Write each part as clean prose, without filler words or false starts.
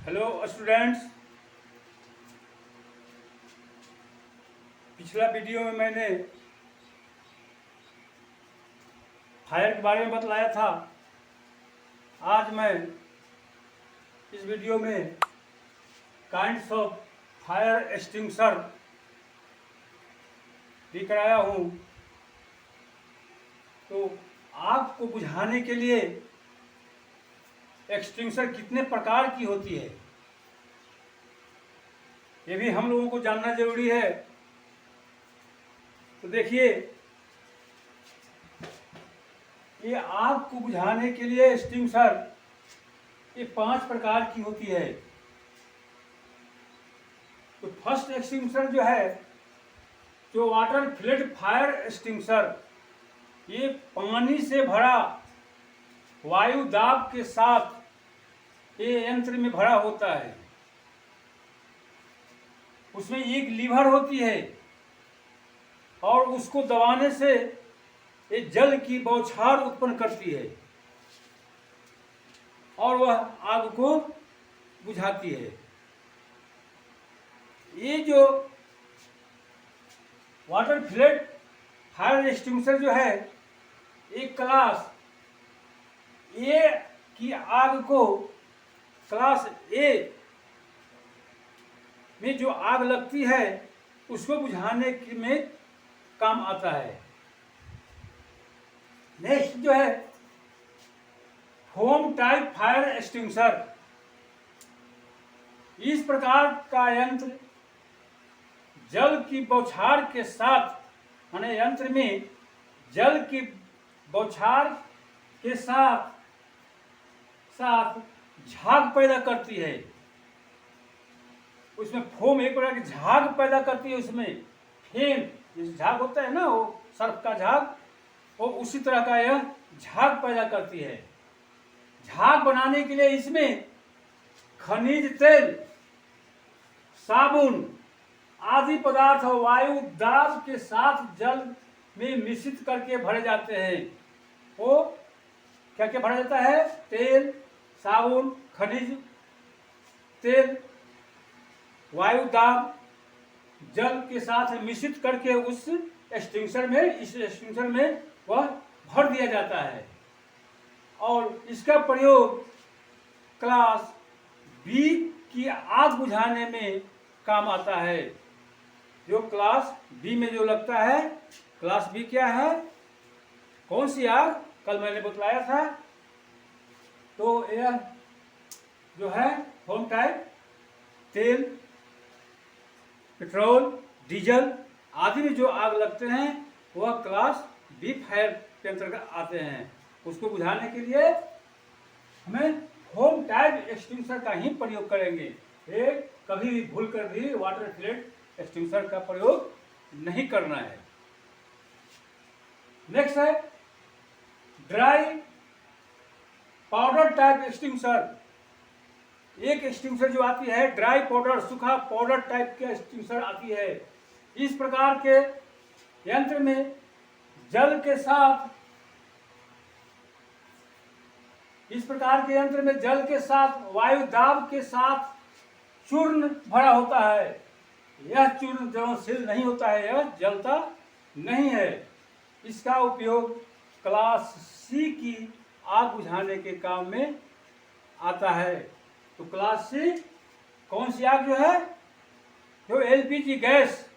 Hello students. पिछला video में मैंने फायर के बारे में बतलाया था। आज मैं इस वीडियो में काइंड्स ऑफ फायर एक्सटिंग्विशर भी कराया हूँ। तो आग को बुझाने के लिए एक्सटिंग्विशर कितने प्रकार की होती है, ये भी हम लोगों को जानना जरूरी है। तो देखिए, ये आग को बुझाने के लिए एक्सटिंग्विशर ये 5 प्रकार की होती है। तो फर्स्ट एक्सटिंग्विशर जो है, जो वाटर फिल्ड फायर एक्सटिंग्विशर, ये पानी से भरा वायु दाब के साथ ये यंत्र में भरा होता है। उसमें एक लीवर होती है और उसको दबाने से ये जल की बौछार उत्पन्न करती है और वह आग को बुझाती है। ये जो वाटर फिल्ड फायर एक्सटिंग्विशर जो है, एक क्लास ए की आग को क्लास ए में जो आग लगती है उसको बुझाने में काम आता है। नेक्स्ट जो है फोम टाइप फायर एक्सटिंग्विशर। इस प्रकार का यंत्र जल की बौछार के साथ, माने यंत्र में जल की बौछार के साथ साथ झाग पैदा करती है। उसमें फोम एक प्रकार की झाग पैदा करती है। उसमें फेम जैसे झाग होता है ना, वो सर्फ का झाग, वो उसी तरह का यह झाग पैदा करती है। झाग बनाने के लिए इसमें खनिज तेल, साबुन आदि पदार्थ वायु दाब के साथ जल में मिश्रित करके भरे जाते हैं। वो क्या क्या भरा जाता है? तेल, साबुन, खनिज तेल, वायु दाब जल के साथ मिश्रित करके उस एक्सटिंग्विशर में, इस एक्सटिंग्विशर में वह भर दिया जाता है और इसका प्रयोग क्लास बी की आग बुझाने में काम आता है। जो क्लास बी में जो लगता है, क्लास बी क्या है? कौन सी आग? कल मैंने बतलाया था। तो यह जो है फोम टाइप, तेल, पेट्रोल, डीजल आदि में जो आग लगते हैं वह क्लास बी फायर के अंतर्गत आते हैं। उसको बुझाने के लिए हमें फोम टाइप एक्सटिंग्विशर का ही प्रयोग करेंगे। कभी भी भूल कर भी वाटर फिल्ड एक्सटिंग्विशर का प्रयोग नहीं करना है। नेक्स्ट है ड्राई पाउडर टाइप एक्सटिंग्विशर। एक एक्सटिंग्विशर जो आती है ड्राई पाउडर, सूखा पाउडर टाइप के एक्सटिंग्विशर आती है। इस प्रकार के यंत्र में जल के साथ, इस प्रकार के यंत्र में जल के साथ वायु दाब के साथ चूर्ण भरा होता है। यह चूर्ण ज्वलनशील नहीं होता है, यह जलता नहीं है। इसका उपयोग क्लास सी की आग बुझाने के काम में आता है। तो क्लास सी कौन सी आग जो है? जो एलपीजी गैस,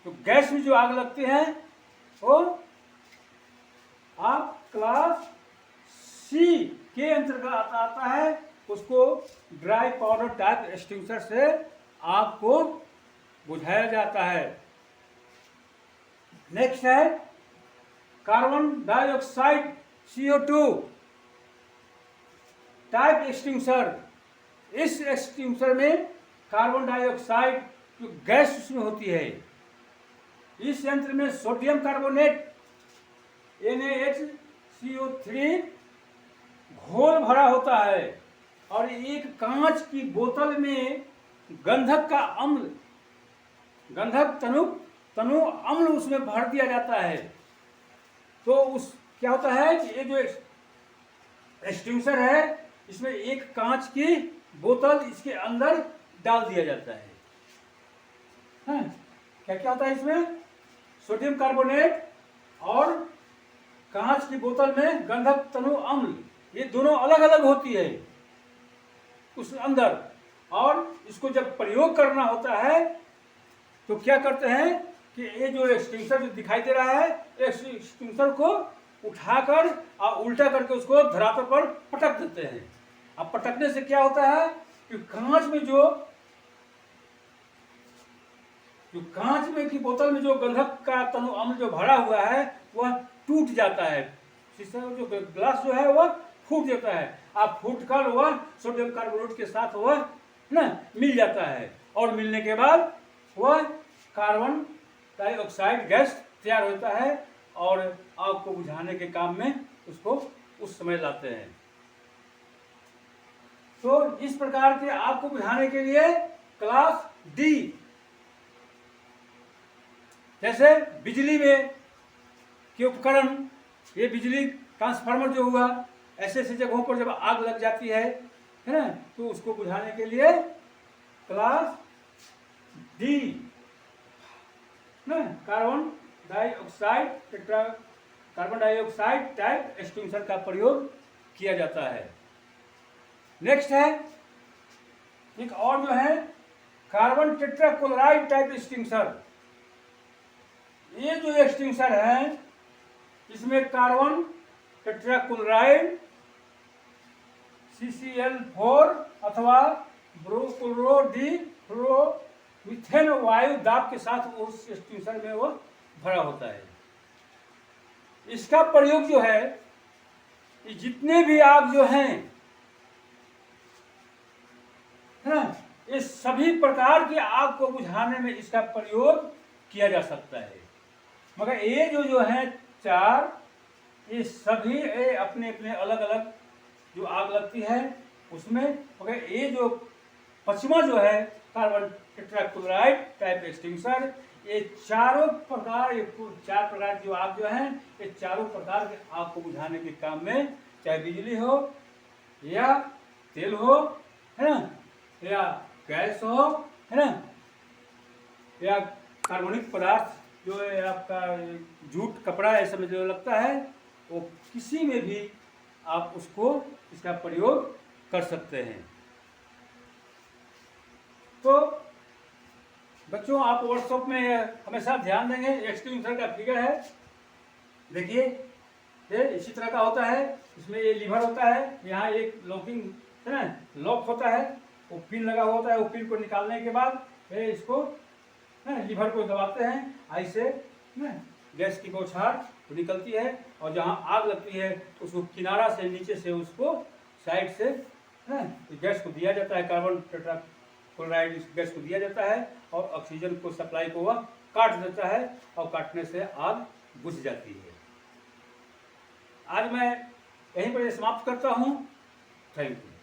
तो गैस में जो आग लगती है वो आग क्लास सी के अंतर्गत आता है। उसको ड्राई पाउडर टाइप एक्सटिंग्विशर से आग को बुझाया जाता है। नेक्स्ट है carbon dioxide CO2 type extinguisher. इस एक्सटिंग्विशर में कार्बन डाइऑक्साइड जो गैस उसमें होती है। इस यंत्र में सोडियम कार्बोनेट NaHCO3 घोल भरा होता है और एक कांच की बोतल में गंधक का अम्ल, गंधक तनु अम्ल उसमें भर दिया जाता है। तो उस क्या होता है कि ये जो एक्सटिंग्विशर है, इसमें एक कांच की बोतल इसके अंदर डाल दिया जाता है। क्या क्या होता है इसमें? सोडियम कार्बोनेट और कांच की बोतल में गंधक तनु अम्ल, ये दोनों अलग अलग होती है उस अंदर। और इसको जब प्रयोग करना होता है तो क्या करते हैं कि ये जो एक्सटिंक्शर जो दिखाई दे रहा है, एक्सटिंक्शर को उठाकर और उल्टा करके उसको धरातल पर पटक देते हैं। अब पटकने से क्या होता है कि कांच में की बोतल में जो गंधक का तनु अम्ल जो भरा हुआ है वह टूट जाता है। शीशा जो ग्लास जो है वह फूट जाता है। अब फूट कर वह सोडियम कार्बोनेट के साथ वह मिल जाता है और मिलने के बाद वह कार्बन डाइऑक्साइड गैस तैयार होता है और आग को बुझाने के काम में उसको उस समय लाते हैं। तो इस प्रकार के आग को बुझाने के लिए क्लास डी, जैसे बिजली में के उपकरण, ये बिजली ट्रांसफार्मर जो हुआ, ऐसे ऐसे जगहों पर जब आग लग जाती है ना, तो उसको बुझाने के लिए class D carbon dioxide type extinguisher का प्रयोग किया जाता है। नेक्स्ट है एक और जो है कार्बन टेट्राक्लोराइड टाइप एक्सटिंक्शर। ये जो एक्सटिंक्शर है इसमें कार्बन टेट्राक्लोराइड CCl4 अथवा ब्रोमोक्लोरोडिफ्लोरोमीथेन वायु दाब के साथ उस एक्सटिंक्शर में वो भरा होता है। इसका प्रयोग जो है जितने भी आग जो हैं ये सभी प्रकार की आग को बुझाने में इसका प्रयोग किया जा सकता है। मगर ये जो है चार, ये सभी अपने अपने अलग अलग जो आग लगती है उसमें, मगर ये जो पचमा जो है कार्बन टेट्राक्लोराइड टाइप एक्सटिंक्शर, ये चारों प्रकार, ये चार प्रकार की जो आग जो है ये चारों प्रकार के आग को बुझाने के काम में, चाहे बिजली हो या तेल हो, है ना, या गैस हो, है ना, या कार्बनिक पदार्थ जो है आपका जूट कपड़ा ऐसा में जो लगता है, वो किसी में भी आप उसको इसका प्रयोग कर सकते हैं। तो बच्चों आप वर्कशॉप में हमेशा ध्यान देंगे। एक्सटिंक्शर का फिगर है, देखिए ये इसी तरह का होता है। इसमें ये लीवर होता है, यहाँ एक लॉकिंग है ना, लॉक होता है, वो पिन लगा होता है। वो पिन को निकालने के बाद इसको लीवर को दबाते हैं, ऐसे गैस की बौछार निकलती है और जहाँ आग लगती है तो उसको किनारा से नीचे से उसको साइड से गैस को दिया जाता है, कार्बन टेट्राक्लोराइड गैस को दिया जाता है और ऑक्सीजन को सप्लाई को वह काट देता है और काटने से आग बुझ जाती है। आज मैं यहीं पर समाप्त करता हूँ। Thank you.